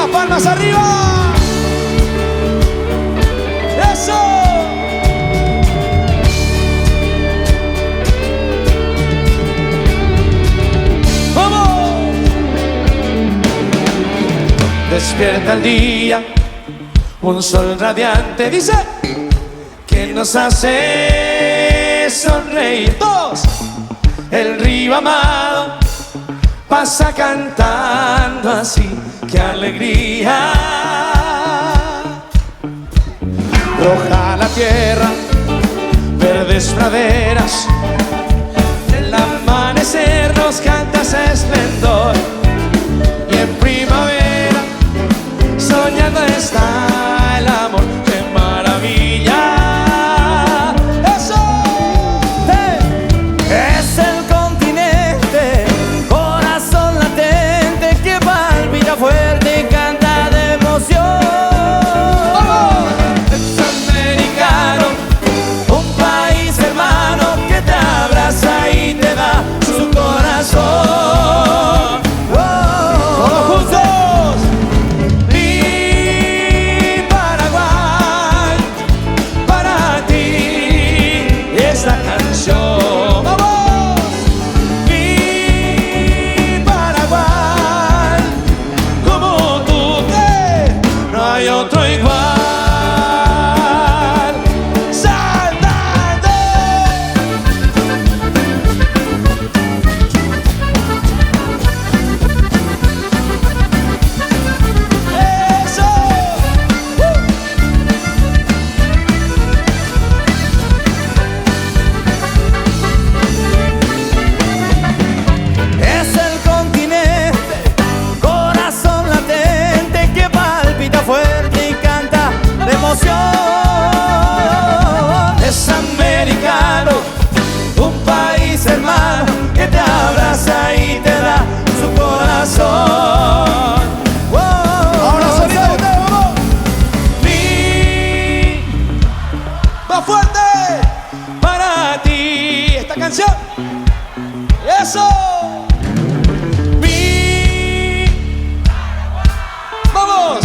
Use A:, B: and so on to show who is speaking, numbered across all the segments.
A: las palmas arriba. Eso. Vamos. Despierta el día, un sol radiante, dice, que nos hace sonreír. Todos. El río amado pasa cantando así, qué alegría. Roja la tierra, verdes praderas, el amanecer nos canta ese esplendor. Y en primavera, soñando está el amor, qué maravilla. ¡Eso! ¡Hey!
B: Es el continente, corazón latente que palpita fuerte y canta de emoción.
A: ¡Vamos!
B: Es americano, un país hermano que te abraza y te da su corazón.
A: ¡Todos juntos!
B: Mi Paraguay, para ti esta canción.
A: ¡Vamos!
B: Mi Paraguay, como tú, no hay otro igual.
A: ¡Saltando! ¡Eso!
B: Es el continente, corazón latente que palpita fuerte y canta de emoción. Es americano, un país hermano que te abraza y te da su corazón.
A: Ahora solito ustedes, vamos.
B: Mi
A: ¡Más fuerte!
B: para ti
A: Esta canción. ¡Eso!
B: mi
A: ¡Vamos!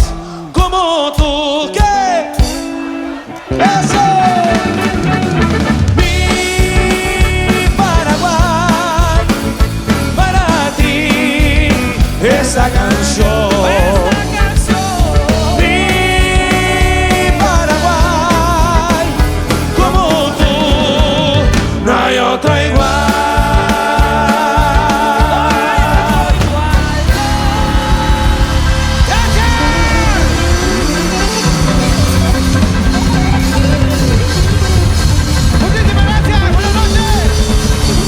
B: como tú.
A: ¿Qué? ¡Eso!
B: Mi Paraguay, para ti esa canción. Mi Paraguay, como tú, no hay otro igual.
A: Muchísimas gracias. Buenas noches.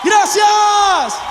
A: Gracias.